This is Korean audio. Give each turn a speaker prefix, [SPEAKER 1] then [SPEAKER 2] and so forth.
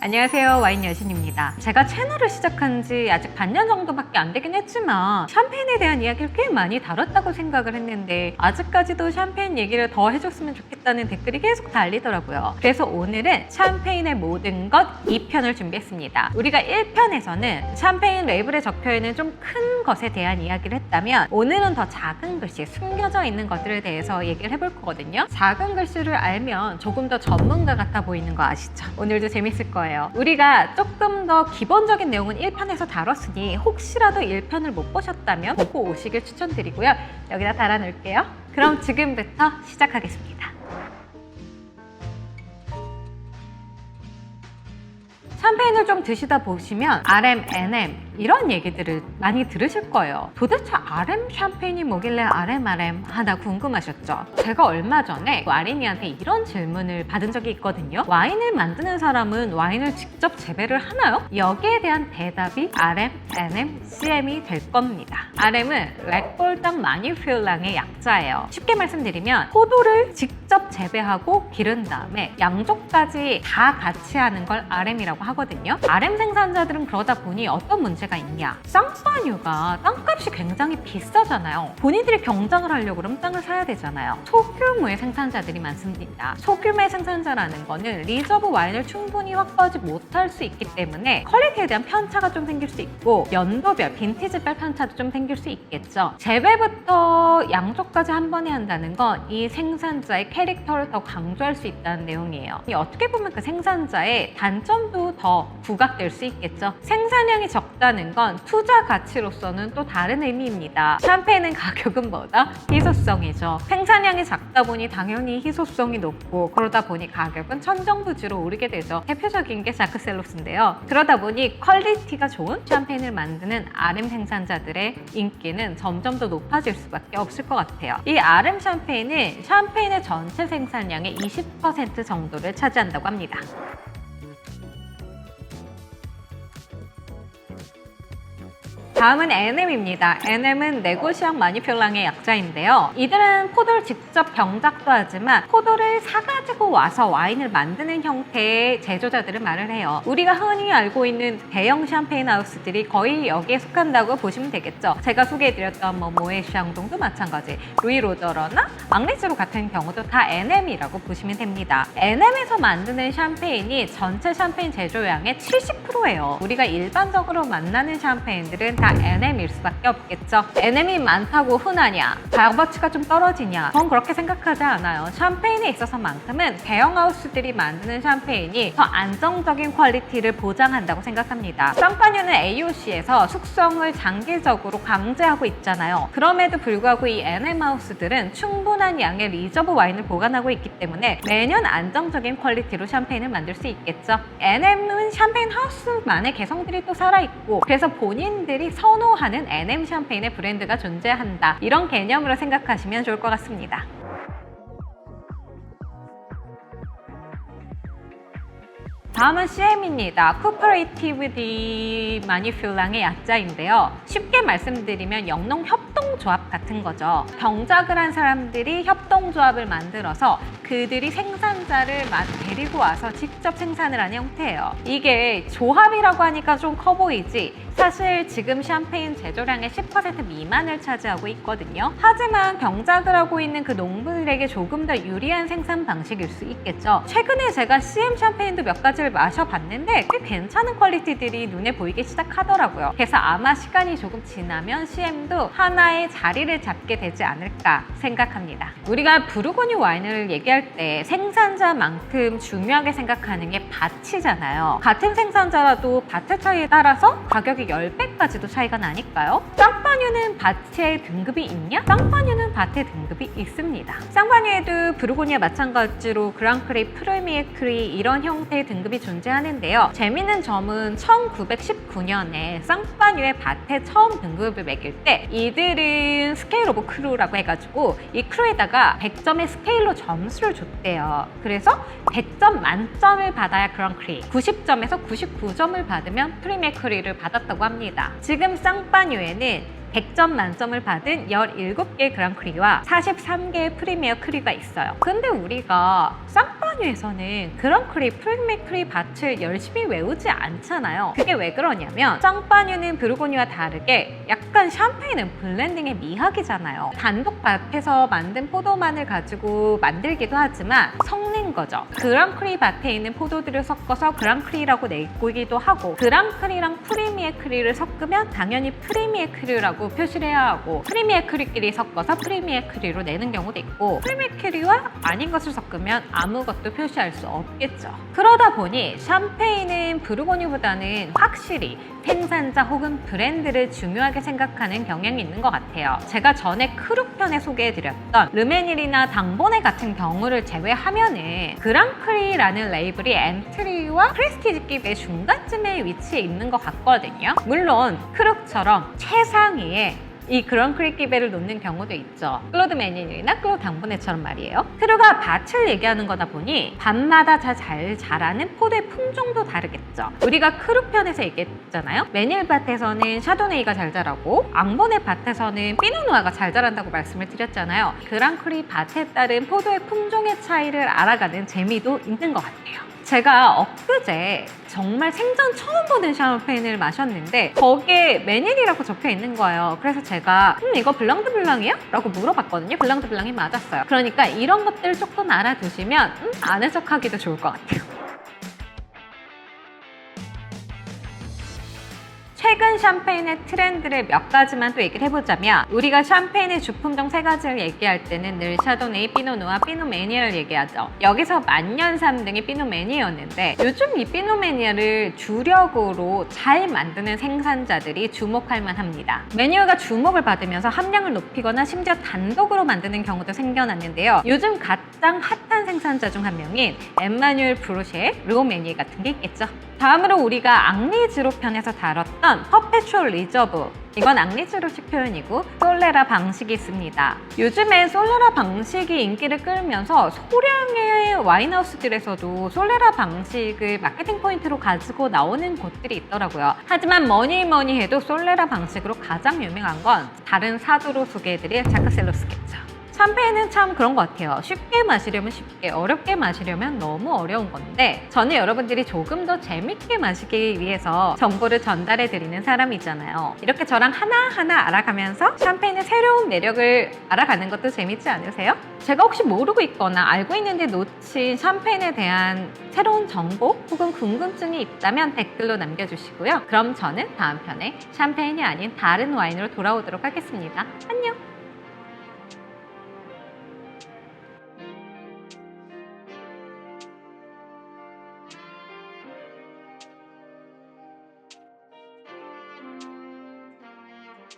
[SPEAKER 1] 안녕하세요, 와인 여신입니다. 제가 채널을 시작한 지 아직 반년 정도밖에 안 되긴 했지만 샴페인에 대한 이야기를 꽤 많이 다뤘다고 생각을 했는데 아직까지도 샴페인 얘기를 더 해줬으면 좋겠다는 댓글이 계속 달리더라고요. 그래서 오늘은 샴페인의 모든 것 2편을 준비했습니다. 우리가 1편에서는 샴페인 레이블에 적혀있는 좀 큰 것에 대한 이야기를 했다면 오늘은 더 작은 글씨, 숨겨져 있는 것들에 대해서 얘기를 해볼 거거든요. 작은 글씨를 알면 조금 더 전문가 같아 보이는 거 아시죠? 오늘도 재밌을 거예요. 우리가 조금 더 기본적인 내용은 1편에서 다뤘으니 혹시라도 1편을 못 보셨다면 보고 오시길 추천드리고요. 여기다 달아놓을게요. 그럼 지금부터 시작하겠습니다. 샴페인을 좀 드시다 보시면 RM, NM 이런 얘기들을 많이 들으실 거예요. 도대체 RM 샴페인이 뭐길래 RM 하나 궁금하셨죠? 제가 얼마 전에 와린이한테 이런 질문을 받은 적이 있거든요. 와인을 만드는 사람은 와인을 직접 재배를 하나요? 여기에 대한 대답이 RM, NM, CM이 될 겁니다. RM은 렉볼당 마니퓨랑의 약자예요. 쉽게 말씀드리면 포도를 직접 재배하고 기른 다음에 양조까지 다 같이 하는 걸 RM이라고 하거든요. RM 생산자들은 그러다 보니 어떤 문제가 있냐? 쌍파뉴가 땅값이 굉장히 비싸잖아요. 본인들이 경장을 하려고 그러면 땅을 사야 되잖아요. 소규모의 생산자들이 많습니다. 소규모의 생산자라는 거는 리저브 와인을 충분히 확보하지 못할 수 있기 때문에 퀄리티에 대한 편차가 좀 생길 수 있고 연도별, 빈티지별 편차도 좀 생길 수 있겠죠. 재배부터 양조까지 한 번에 한다는 건 이 생산자의 캐릭터를 더 강조할 수 있다는 내용이에요. 어떻게 보면 그 생산자의 단점도 더 부각될 수 있겠죠. 생산량이 적다는 건 투자 가치로서는 또 다른 의미입니다. 샴페인은 가격은 뭐다? 희소성이죠. 생산량이 작다 보니 당연히 희소성이 높고 그러다 보니 가격은 천정부지로 오르게 되죠. 대표적인 게 자크셀로스인데요. 그러다 보니 퀄리티가 좋은 샴페인을 만드는 RM 생산자들의 인기는 점점 더 높아질 수밖에 없을 것 같아요. 이 RM 샴페인은 샴페인의 전체 생산량의 20% 정도를 차지한다고 합니다. 다음은 NM입니다. NM은 네고시앙 마니퓨랑의 약자인데요. 이들은 포도를 직접 경작도 하지만 포도를 사가지고 와서 와인을 만드는 형태의 제조자들을 말을 해요. 우리가 흔히 알고 있는 대형 샴페인 하우스들이 거의 여기에 속한다고 보시면 되겠죠. 제가 소개해드렸던 모에 샹동도 마찬가지, 루이 로더러나 앙리즈로 같은 경우도 다 NM이라고 보시면 됩니다. NM에서 만드는 샴페인이 전체 샴페인 제조량의 70%예요. 우리가 일반적으로 만나는 샴페인들은 다 NM일 수밖에 없겠죠. NM이 많다고 흔하냐? 값어치가 좀 떨어지냐? 전 그렇게 생각하지 않아요. 샴페인에 있어서만큼은 대형 하우스들이 만드는 샴페인이 더 안정적인 퀄리티를 보장한다고 생각합니다. 쌍파뉴는 AOC에서 숙성을 장기적으로 강제하고 있잖아요. 그럼에도 불구하고 이 NM 하우스들은 충분한 양의 리저브 와인을 보관하고 있기 때문에 매년 안정적인 퀄리티로 샴페인을 만들 수 있겠죠. NM은 샴페인 하우스만의 개성들이 또 살아있고 그래서 본인들이 선호하는 NM 샴페인의 브랜드가 존재한다. 이런 개념으로 생각하시면 좋을 것 같습니다. 다음은 CM입니다. 코퍼레이티브 마니퓨랑의 약자인데요. 쉽게 말씀드리면 영농 협동조합 같은 거죠. 경작을 한 사람들이 협동조합을 만들어서 그들이 생산자를 데리고 와서 직접 생산을 하는 형태예요. 이게 조합이라고 하니까 좀 커 보이지 사실 지금 샴페인 제조량의 10% 미만을 차지하고 있거든요. 하지만 경작을 하고 있는 그 농부들에게 조금 더 유리한 생산 방식일 수 있겠죠. 최근에 제가 CM 샴페인도 몇 가지를 마셔봤는데 꽤 괜찮은 퀄리티들이 눈에 보이기 시작하더라고요. 그래서 아마 시간이 조금 지나면 CM도 하나의 자리를 잡게 되지 않을까 생각합니다. 우리가 부르고뉴 와인을 얘기할 때 생산자만큼 중요하게 생각하는 게 밭이잖아요. 같은 생산자라도 밭의 차이에 따라서 가격이 10배까지도 차이가 나니까요. 쌍파뉴는 밭에 등급이 있냐? 쌍파뉴는 밭에 등급이 있습니다. 쌍파뉴에도 부르고뉴와 마찬가지로 그랑크리, 프리미에크리 이런 형태의 등급이 존재하는데요. 재밌는 점은 1919년에 쌍파뉴의 밭에 처음 등급을 매길 때 이들은 스케일 오브 크루라고 해가지고 이 크루에다가 100점의 스케일로 점수를 줬대요. 그래서 100점 만점을 받아야 그랑크리, 90점에서 99점을 받으면 프리메크리를 받았다고 합니다. 지금 쌍파뉴에는 100점 만점을 받은 17개의 그랑크리와 43개의 프리미어 크리가 있어요. 근데 우리가 쌍파뉴 쌍파뉴에서는 그랑크리, 프리메크리 밭을 열심히 외우지 않잖아요. 그게 왜 그러냐면 쌍파뉴는 부르고뉴와 다르게 약간 샴페인은 블렌딩의 미학이잖아요. 단독 밭에서 만든 포도만을 가지고 만들기도 하지만 섞는 거죠. 그랑크리 밭에 있는 포도들을 섞어서 그랑크리라고 내기도 하고, 그랑크리랑 프리미에크리를 섞으면 당연히 프리미에크리라고 표시를 해야 하고, 프리미에크리끼리 섞어서 프리미에크리로 내는 경우도 있고, 프리미에크리와 아닌 것을 섞으면 아무것도 표시할 수 없겠죠. 그러다 보니 샴페인은 부르고뉴보다는 확실히 생산자 혹은 브랜드를 중요하게 생각하는 경향이 있는 것 같아요. 제가 전에 크룩 편에 소개해드렸던 르메닐이나 당보네 같은 경우를 제외하면은 그랑크리라는 레이블이 엔트리와 프레스티지급의 중간쯤에 위치해 있는 것 같거든요. 물론 크룩처럼 최상위에 이 그랑크리 기배를 놓는 경우도 있죠. 클로드 매니뉴이나 클로드 당보네처럼 말이에요. 크루가 밭을 얘기하는 거다 보니 밭마다 잘 자라는 포도의 품종도 다르겠죠. 우리가 크루 편에서 얘기했잖아요. 매닐 밭에서는 샤도네이가 잘 자라고 앙보네 밭에서는 피노누아가 잘 자란다고 말씀을 드렸잖아요. 그랑크리 밭에 따른 포도의 품종의 차이를 알아가는 재미도 있는 것 같아요. 제가 엊그제 정말 생전 처음 보는 샴페인을 마셨는데 거기에 매닐이라고 적혀 있는 거예요. 그래서 제가 이거 블랑 드 블랑이야? 라고 물어봤거든요. 블랑 드 블랑이 맞았어요. 그러니까 이런 것들 조금 알아두시면 아는 척하기도 좋을 것 같아요. 최근 샴페인의 트렌드를 몇 가지만 또 얘기를 해보자면, 우리가 샴페인의 주품종 3가지를 얘기할 때는 늘 샤도네이, 피노누아, 피노매니아를 얘기하죠. 여기서 만년 3등이 피노매니아였는데 요즘 이 피노매니아를 주력으로 잘 만드는 생산자들이 주목할 만합니다. 매니아가 주목을 받으면서 함량을 높이거나 심지어 단독으로 만드는 경우도 생겨났는데요. 요즘 가장 핫한 생산자 중 한 명인 엠마뉴엘 브로쉐, 르오메니에 같은 게 있겠죠. 다음으로 우리가 앙리즈로 편에서 다뤘던 퍼페추얼 리저브, 이건 앙리즈로식 표현이고 솔레라 방식이 있습니다. 요즘에 솔레라 방식이 인기를 끌면서 소량의 와인하우스들에서도 솔레라 방식을 마케팅 포인트로 가지고 나오는 곳들이 있더라고요. 하지만 뭐니 해도 솔레라 방식으로 가장 유명한 건 다른 사도로 소개해드릴 자크셀로스겠죠. 샴페인은 참 그런 것 같아요. 쉽게 마시려면 쉽게, 어렵게 마시려면 너무 어려운 건데, 저는 여러분들이 조금 더 재밌게 마시기 위해서 정보를 전달해 드리는 사람이잖아요. 이렇게 저랑 하나하나 알아가면서 샴페인의 새로운 매력을 알아가는 것도 재밌지 않으세요? 제가 혹시 모르고 있거나 알고 있는데 놓친 샴페인에 대한 새로운 정보 혹은 궁금증이 있다면 댓글로 남겨주시고요. 그럼 저는 다음 편에 샴페인이 아닌 다른 와인으로 돌아오도록 하겠습니다. 안녕!